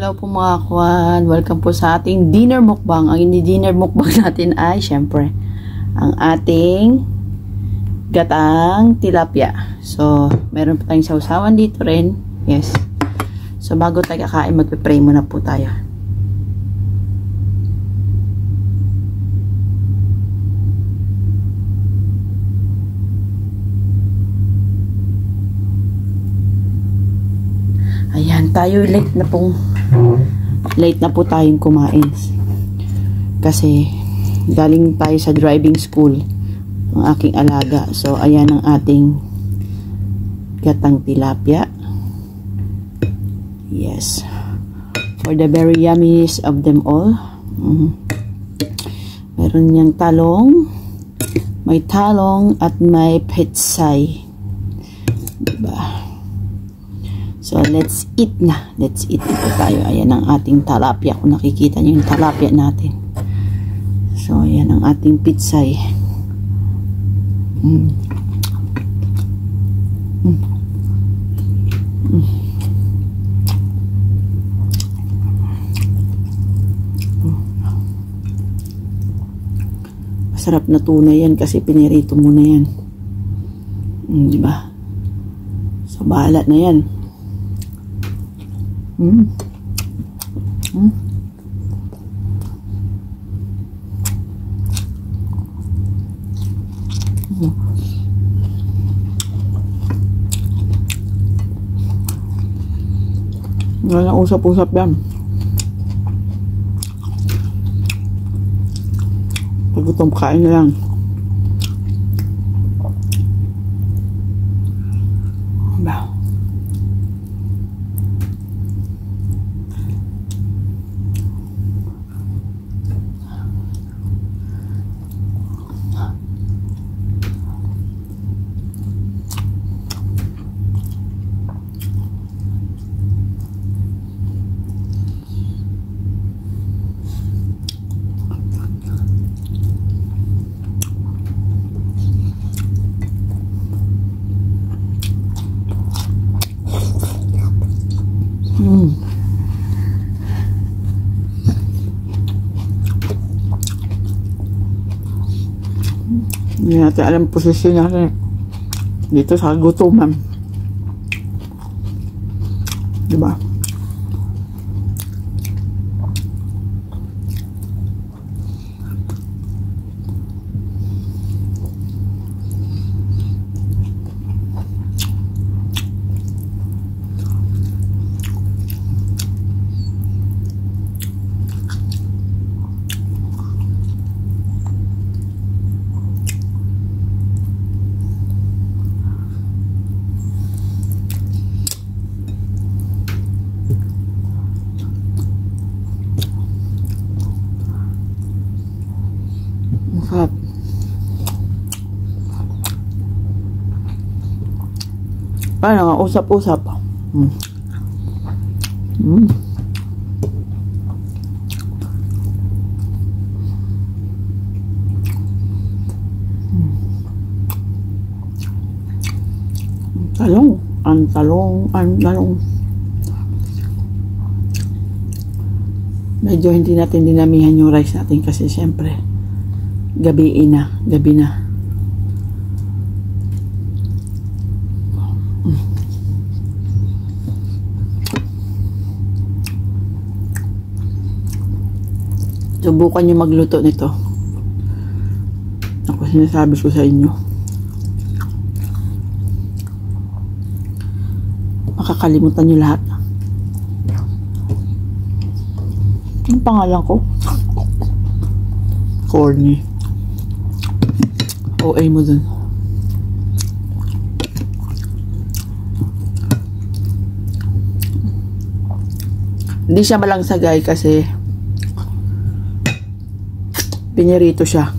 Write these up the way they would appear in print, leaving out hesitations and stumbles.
Hello po mga kwan. Welcome po sa ating dinner mukbang. Ang dinner mukbang natin ay syempre ang ating gatang tilapia. So, meron pa tayong sausawan dito rin. Yes. So, bago tayo kakain, magpe-pray muna po tayo. Ayan, tayo late na po tayong kumain. Kasi galing tayo sa driving school ng aking alaga. So, ayan ang ating gatang tilapia. Yes. For the very yummiest of them all. Meron niyang talong. May talong at may petsay. Diba? So, let's eat na. Let's eat ito tayo. Ayan ang ating tilapia. Kung nakikita niyo yung tilapia natin. So, ayan ang ating pitsay. Masarap na tuna yan kasi pinirito mo na yan. Diba? So, bahala na yan. Walang usap-usap yan. Pag gutom, kain na lang. Hindi natin alam posisyon natin dito sa gutuman. Diba? Masarap. Paano nga, usap-usap. Talong. Medyo hindi natin dinamihan yung rice natin kasi siyempre gabi na. Subukan nyo magluto nito. Ako sinasabi ko sa inyo. Makakalimutan nyo lahat. Ang pangalan ko? Corny. OA mo dun. Hindi siya malangsagay kasi pinirito siya.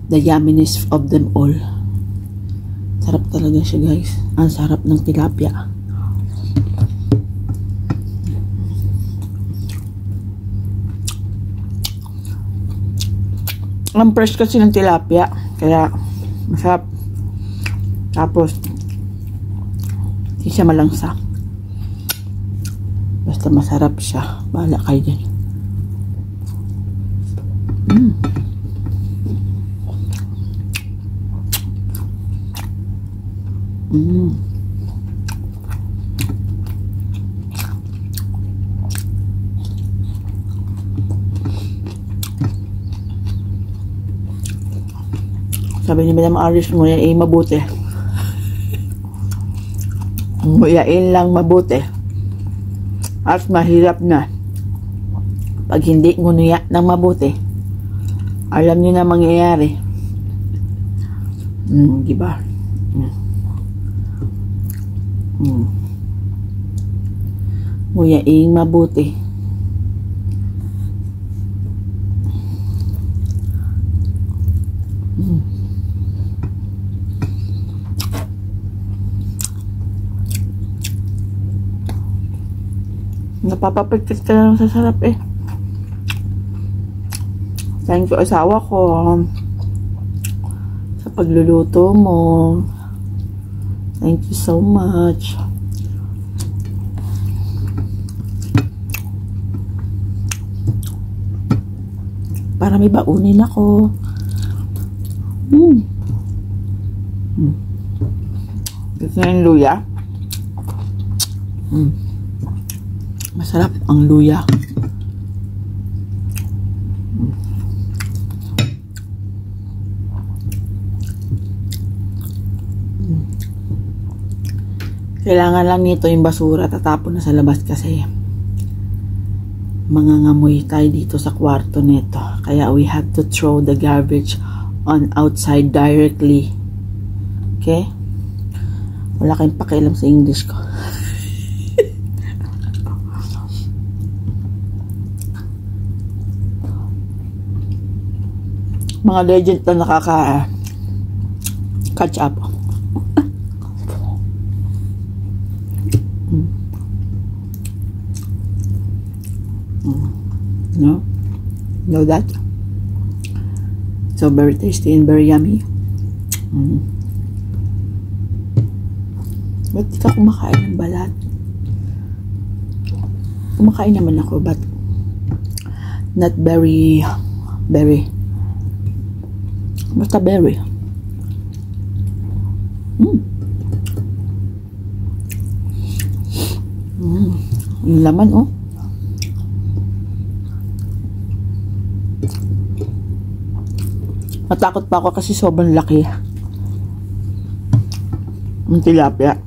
The yumminess of them all. Sarap talaga siya, guys. Ang sarap ng tilapia. Ang fresh kasi ng tilapia, kaya masarap. Tapos hindi siya malangsa. Basta masarap siya. Bahala kayo dyan. Sabi ni Madam Aris, nguyain mabuti. Nguyain lang mabuti. At mahirap na. Pag hindi nguya ng mabuti, alam niyo na mangyayari. Diba? Nguyain mabuti. Napapapagkit ka lang sa sarap eh. Thank you asawa ko sa pagluluto mo. Thank you so much. Para may baunin ako. Gusto na yung luya? Masarap ang luya. Kailangan lang nito yung basura, tatapon na sa labas kasi mangangamoy tayo dito sa kwarto nito. Kaya we have to throw the garbage on outside directly. Okay? Wala kayong pakialam sa English ko. Mga legend na catch up. No? Know that? So very tasty and very yummy. Ba't di ka kumakain ng balat? Kumakain naman ako, but not very basta berry. Yung laman, oh. Matakot pa ako kasi sobrang laki. Ang tilapia.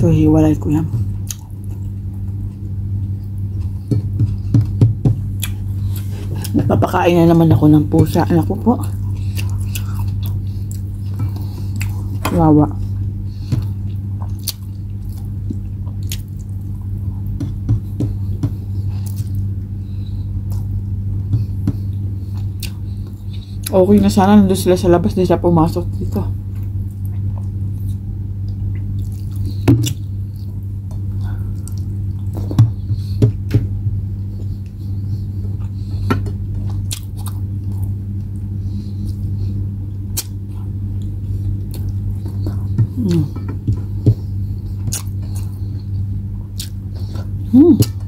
So, hiwalay ko yan. Napapakain na naman ako ng pusa. Anak ko po. Wawa. Okay na sana nandun sila sa labas, di siya pumasok dito.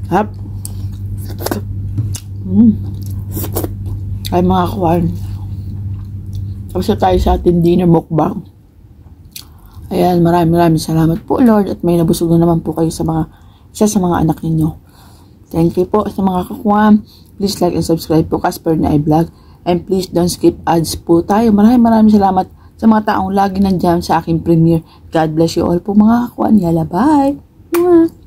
Hap. Ay mga kwan. Tapos na tayo sa ating dinner mukbang. Ayan, maraming salamat po Lord at may nabusog na naman po kayo sa isa sa mga anak ninyo. Thank you po sa mga kakwan. Please like and subscribe po Casper na i-vlog. And please don't skip ads po tayo. Maraming salamat. sa mga taong lagi nandiyan sa aking premiere. God bless you all po mga kakuan. Yala, bye! Mwah!